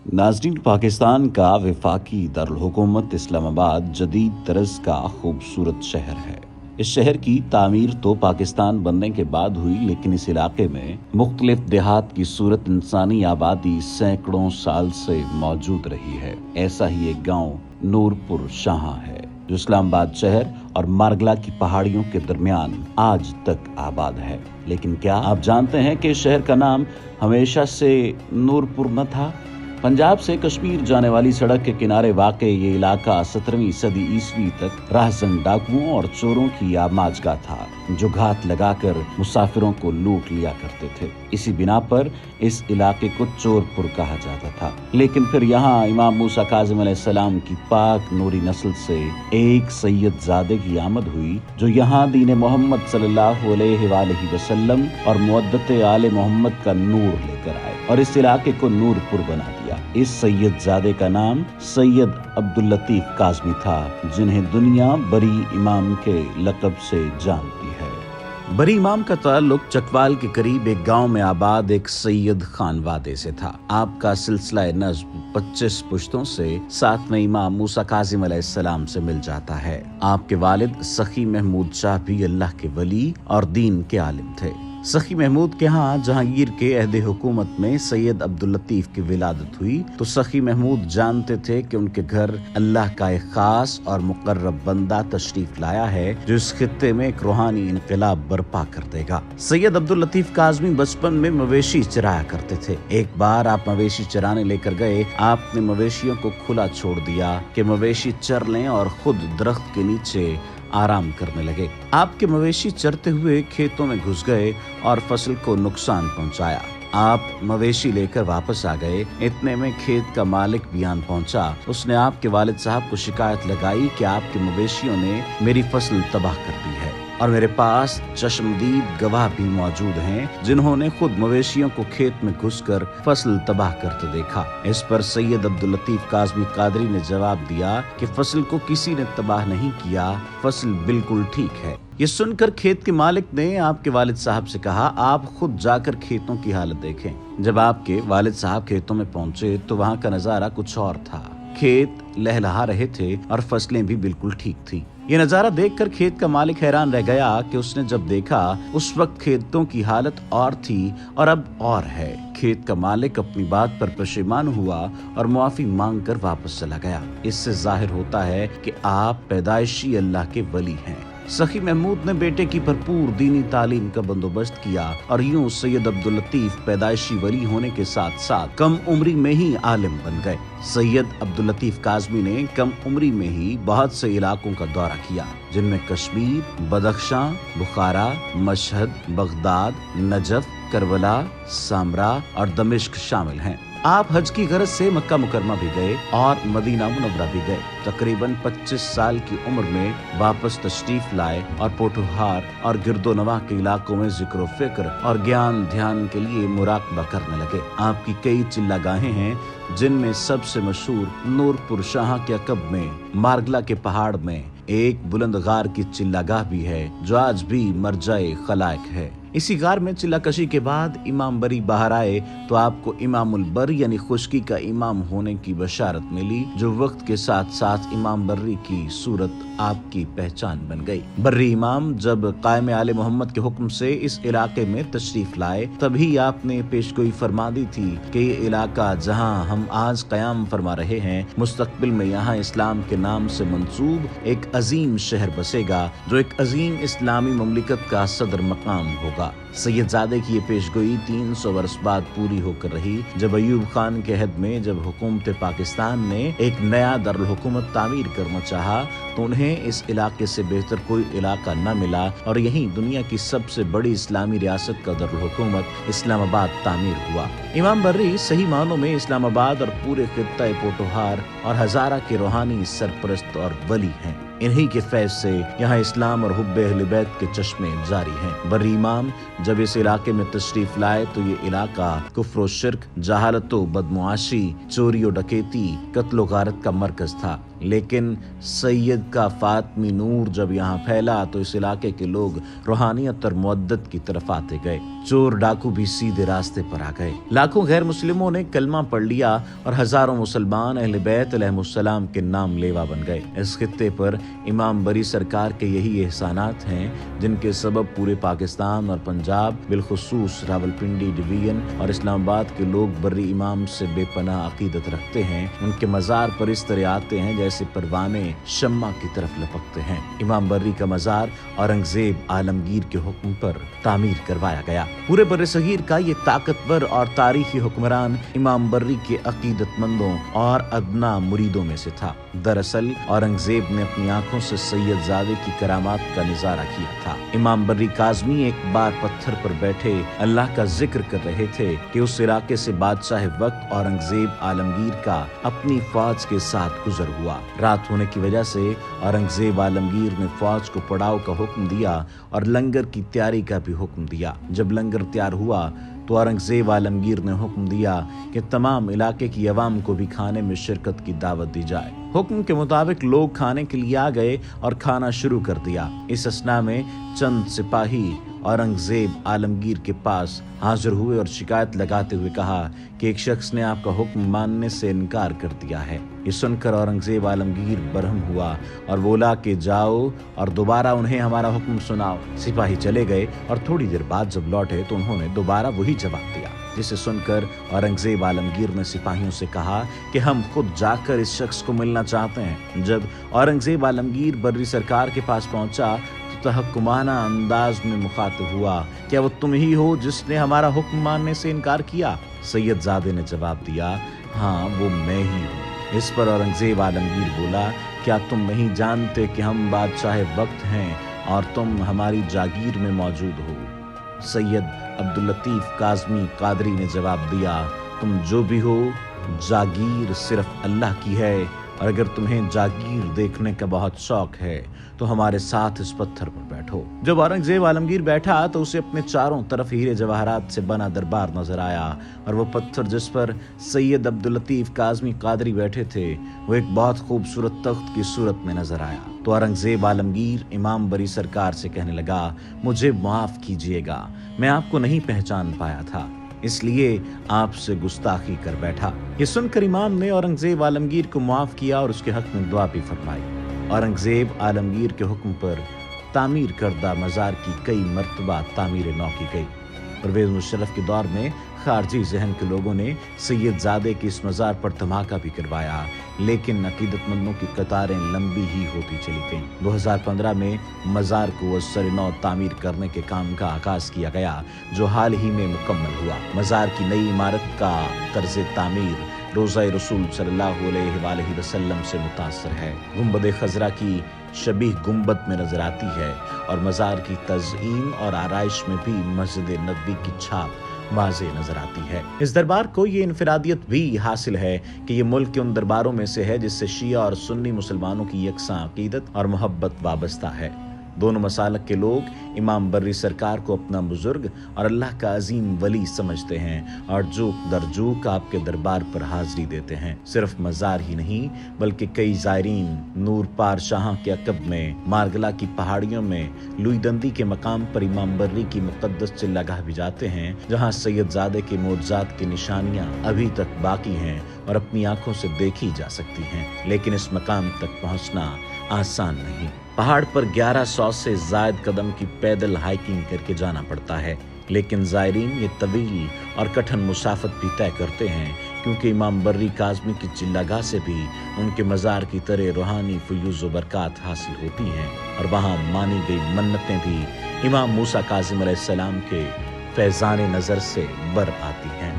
नाज़रीन, पाकिस्तान का वफाकी दारुल-हुकूमत इस्लामाबाद जदीद तरज़ का खूबसूरत शहर है। इस शहर की तामीर तो पाकिस्तान बनने के बाद हुई, लेकिन इस इलाके में मुख्तलिफ देहात की सूरत इंसानी आबादी सैकड़ों साल से मौजूद रही है। ऐसा ही एक गांव नूरपुर शाह है जो इस्लामाबाद शहर और मारगला की पहाड़ियों के दरमियान आज तक आबाद है। लेकिन क्या आप जानते हैं कि इस शहर का नाम हमेशा से नूरपुर न था? पंजाब से कश्मीर जाने वाली सड़क के किनारे वाक़ ये इलाका 17वीं सदी ईस्वी तक राहज़न डाकुओं और चोरों की आमाजगाह था, जो घात लगाकर मुसाफिरों को लूट लिया करते थे। इसी बिना पर इस इलाके को चोरपुर कहा जाता था। लेकिन फिर यहाँ इमाम मूसा काज़िम अलैहिस्सलाम की पाक नूरी नस्ल से एक सैयद ज़ादे की आमद हुई, जो यहाँ दीन मोहम्मद सल्लल्लाहु अलैहि वसल्लम और मुअद्दत आले मोहम्मद का नूर लेकर आए और इस इलाके को नूरपुर बना दिया। इस सैयद ज़ादे का नाम सैयद अब्दुल लतीफ़ काज़मी था, जिन्हें दुनिया बरी इमाम के लक़ब से जानती है। बरी इमाम का ताल्लुक चकवाल के करीब एक गांव में आबाद एक सैयद खानवादे से था। आपका सिलसिला नस्ब 25 पुश्तों से 7वें इमाम मूसा काज़िम अलैहिस्सलाम से मिल जाता है। आपके वालिद सखी महमूद शाह भी अल्लाह के वली और दीन के आलिम थे। सखी महमूद के यहाँ जहांगीर के अहद हुकूमत में सैयद अब्दुल लतीफ़ की विलादत हुई तो सखी महमूद जानते थे कि उनके घर अल्लाह का एक खास और मुकर्रब बंदा तशरीफ लाया है, जो इस खित्ते में एक रूहानी इनकलाब बर्पा कर देगा। सैयद अब्दुल लतीफ़ काज़मी बचपन में मवेशी चराया करते थे। एक बार आप मवेशी चराने लेकर गए। आपने मवेशियों को खुला छोड़ दिया कि मवेशी चर लें और खुद दरख्त के नीचे आराम करने लगे। आपके मवेशी चरते हुए खेतों में घुस गए और फसल को नुकसान पहुंचाया। आप मवेशी लेकर वापस आ गए। इतने में खेत का मालिक भी आन पहुंचा। उसने आपके वालिद साहब को शिकायत लगाई कि आपके मवेशियों ने मेरी फसल तबाह कर दी है और मेरे पास चश्मदीद गवाह भी मौजूद हैं, जिन्होंने खुद मवेशियों को खेत में घुसकर फसल तबाह करते देखा। इस पर सैयद अब्दुल लतीफ़ काज़मी कादरी ने जवाब दिया कि फसल को किसी ने तबाह नहीं किया, फसल बिल्कुल ठीक है। ये सुनकर खेत के मालिक ने आपके वालिद साहब से कहा, आप खुद जाकर खेतों की हालत देखें। जब आपके वालिद साहब खेतों में पहुंचे तो वहाँ का नजारा कुछ और था। खेत लहलहा रहे थे और फसलें भी बिल्कुल ठीक थी। ये नजारा देखकर खेत का मालिक हैरान रह गया कि उसने जब देखा उस वक्त खेतों की हालत और थी और अब और है। खेत का मालिक अपनी बात पर पशेमान हुआ और मुआफी मांगकर वापस चला गया। इससे जाहिर होता है कि आप पैदाइशी अल्लाह के वली हैं। सखी महमूद ने बेटे की भरपूर दीनी तालीम का बंदोबस्त किया और यूं सैयद अब्दुल लतीफ़ पैदाइशी वली होने के साथ साथ कम उम्री में ही आलिम बन गए। सैयद अब्दुल लतीफ़ काज़मी ने कम उम्री में ही बहुत से इलाकों का दौरा किया, जिनमें कश्मीर, बदख्शां, बुखारा, Mashhad, Baghdad, Najaf, Karbala, Samra और दमिश्क शामिल हैं। आप हज की गरज से मक्का मुकरमा भी गए और मदीना मुनव्वरा भी गए। तकरीबन 25 साल की उम्र में वापस तशरीफ लाए और पोठोहार और गिरदोनवा के इलाकों में जिक्र फिक्र और ज्ञान ध्यान के लिए मुराकबा करने लगे। आपकी कई चिल्लागाहें हैं, जिनमें सबसे मशहूर नूरपुर शाह के अकब में मारगला के पहाड़ में एक बुलंद गार की चिल्लागाह भी है, जो आज भी मरजाए खलाइक है। इसी गार में चिल्लाकशी के बाद इमाम बरी बाहर आए तो आपको इमामुल बर यानी खुशकी का इमाम होने की बशारत मिली, जो वक्त के साथ साथ इमाम बर्री की सूरत आपकी पहचान बन गई। बर्री इमाम जब कायम आले मोहम्मद के हुक्म से इस इलाके में तशरीफ लाए, तभी आपने पेशगोई फरमा दी थी कि ये इलाका जहां हम आज कयाम फरमा रहे हैं, मुस्तकबिल में यहाँ इस्लाम के नाम से मंसूब एक अजीम शहर बसेगा, जो एक अजीम इस्लामी ममलिकत का सदर मकाम होगा। सैयद ज़ादे की ये पेशगोई 300 वर्ष बाद पूरी होकर रही, जब अयूब खान के अहद में जब हुकूमत पाकिस्तान ने एक नया दारुल हुकूमत तामीर करना चाहा, तो उन्हें इस इलाके से बेहतर कोई इलाका न मिला और यहीं दुनिया की सबसे बड़ी इस्लामी रियासत का दारुल हुकूमत इस्लामाबाद तामीर हुआ। इमाम बर्री सही मानों में इस्लामाबाद और पूरे खित्ता पोठोहार और हजारा के रूहानी सरपरस्त और वली हैं। इन्हीं के फैज से यहाँ इस्लाम और हुब्बे अहले बैत के चश्मे जारी हैं। बर्री इमाम जब इस इलाके में तशरीफ लाए तो ये इलाका कुफ्र, शिर्क, जहालत, बदमुआशी, चोरी और डकैती, कत्ल गारत का मरकज था। लेकिन सैयद का फातमी नूर जब यहाँ फैला तो इस इलाके के लोग रूहानियत और मुअद्दत की तरफ आते गए। चोर डाकू भी सीधे रास्ते पर आ गए। लाखों गैर मुस्लिमों ने कलमा पढ़ लिया और हजारों मुसलमान अहले बैत अलैहिमुस्सलाम के नाम लेवा बन गए। इस खित्ते पर इमाम बरी सरकार के यही एहसानात हैं जिनके सबब पूरे पाकिस्तान और पंजाब, बिलखुसूस रावलपिंडी डिवीजन और इस्लामाबाद के लोग बर्री इमाम से बेपनाह अकीदत रखते हैं। उनके मज़ार पर इस तरह आते हैं जैसे परवाने शम्मा की तरफ लपकते हैं। इमाम बर्री का मज़ार औरंगजेब आलमगीर के हुक्म पर तामीर करवाया गया। पूरे बर्रे सगीर का ये ताकतवर और तारीखी हुक्मरान इमाम बर्री के अकीदतमंदों और अदना मुरीदों में से था। दरअसल औरंगजेब ने अपनी आंखों से सैयदजादे की करामात का नजारा किया था। इमाम बर्री काज़मी एक बार पत्थर पर बैठे अल्लाह का जिक्र कर रहे थे कि उस इलाके से बादशाह वक्त औरंगजेब आलमगीर का अपनी फौज के साथ गुजर हुआ। रात होने की वजह से औरंगजेब आलमगीर ने फौज को पड़ाव का हुक्म दिया और लंगर की तैयारी का भी हुक्म दिया। जब लंगर तैयार हुआ तो औरंगजेब आलमगीर ने हुक्म दिया कि तमाम इलाके की अवाम को भी खाने में शिरकत की दावत दी जाए। हुक्म के मुताबिक लोग खाने के लिए आ गए और खाना शुरू कर दिया। इस असना में चंद सिपाही औरंगजेब आलमगीर के पास हाजिर हुए और शिकायत लगाते हुए कहा कि एक शख्स ने आपका हुक्म मानने से इनकार कर दिया है। ये सुनकर औरंगजेब आलमगीर बरहम हुआ और बोला कि जाओ और दोबारा उन्हें हमारा हुक्म सुनाओ। सिपाही चले गए और थोड़ी देर बाद जब लौटे तो उन्होंने दोबारा वही जवाब दिया, जिसे सुनकर औरंगजेब आलमगीर ने सिपाहियों से कहा कि हम खुद जाकर इस शख्स को मिलना चाहते हैं। जब औरंगजेब आलमगीर बर्री सरकार के पास पहुंचा तो तहक्कुमाना अंदाज में मुखातिब हुआ, क्या वो तुम ही हो जिसने हमारा हुक्म मानने से इनकार किया? सैयदजादे ने जवाब दिया, हाँ वो मैं ही हूँ। इस पर औरंगजेब आलमगीर बोला, क्या तुम नहीं जानते कि हम बादशाह वक्त हैं और तुम हमारी जागीर में मौजूद हो? सैयद अब्दुल लतीफ काज़मी कादरी ने जवाब दिया, तुम जो भी हो, जागीर सिर्फ अल्लाह की है और अगर तुम्हें जागीर देखने का बहुत शौक है तो हमारे साथ इस पत्थर पर बैठो। जब औरंगजेब आलमगीर बैठा तो उसे अपने चारों तरफ हीरे जवाहरात से बना दरबार नजर आया और वो पत्थर जिस पर सैयद अब्दुल लतीफ काज़मी कादरी बैठे थे वो एक बहुत खूबसूरत तख्त की सूरत में नजर आया। तो औरंगजेब आलमगीर इमाम बरी सरकार से कहने लगा, मुझे माफ कीजिएगा, मैं आपको नहीं पहचान पाया था, इसलिए आपसे गुस्ताखी कर बैठा। ये सुनकर इमाम ने औरंगजेब आलमगीर को माफ किया और उसके हक में दुआ भी फरमाई। औरंगजेब आलमगीर के हुक्म पर तामीर करदा मज़ार की कई मरतबा तामीर नौ की गई। परवेज़ मुशर्रफ के दौर में खारजी जहन के लोगों ने सैयदजादे की इस मज़ार पर धमाका भी करवाया, लेकिन अकीदतमंदों की कतारें लंबी ही होती चली गईं। 2015 में मज़ार को असर नौ तामीर करने के काम का आगाज किया गया, जो हाल ही में मुकम्मल हुआ। मज़ार की नई इमारत का तर्ज तामीर रोज़ा रसूल सल्लल्लाहु अलैहि वसल्लम से मुतासर है। गुंबद खजरा की शबीह गुंबद में नजर आती है और मज़ार की तज़ईन और आराइश में भी मस्जिद नबवी की छाप वाज़े नजर आती है। इस दरबार को ये इनफरादियत भी हासिल है कि ये मुल्क के उन दरबारों में से है जिससे शिया और सुन्नी मुसलमानों की यकसां अकीदत और मोहब्बत वाबस्ता है। दोनों मसालक के लोग इमाम बर्री सरकार को अपना बुजुर्ग और अल्लाह का अजीम वली समझते हैं और जूक दर जूक आपके दरबार पर हाजिरी देते हैं। सिर्फ मज़ार ही नहीं बल्कि कई ज़ायरीन नूर पार शाह के अकब में, मारगला की पहाड़ियों में, लुईदंदी के मकाम पर इमाम बर्री की मुक़द्दस चिल्लागाह भी जाते हैं, जहाँ सैयदजादे के मोज़ात की निशानियाँ अभी तक बाकी हैं और अपनी आंखों से देखी जा सकती हैं। लेकिन इस मकाम तक पहुँचना आसान नहीं। पहाड़ पर 1100 से ज़ायद कदम की पैदल हाइकिंग करके जाना पड़ता है, लेकिन ज़ायरीन ये तवील और कठिन मुसाफत भी तय करते हैं, क्योंकि इमाम बर्री काज़मी की चिल्लागाह से भी उनके मज़ार की तरह रूहानी फयूज़ व बरक़ात हासिल होती हैं और वहाँ मानी गई मन्नतें भी इमाम मूसा काज़िम अलैहिस्सलाम के फैज़ान नज़र से बर आती हैं।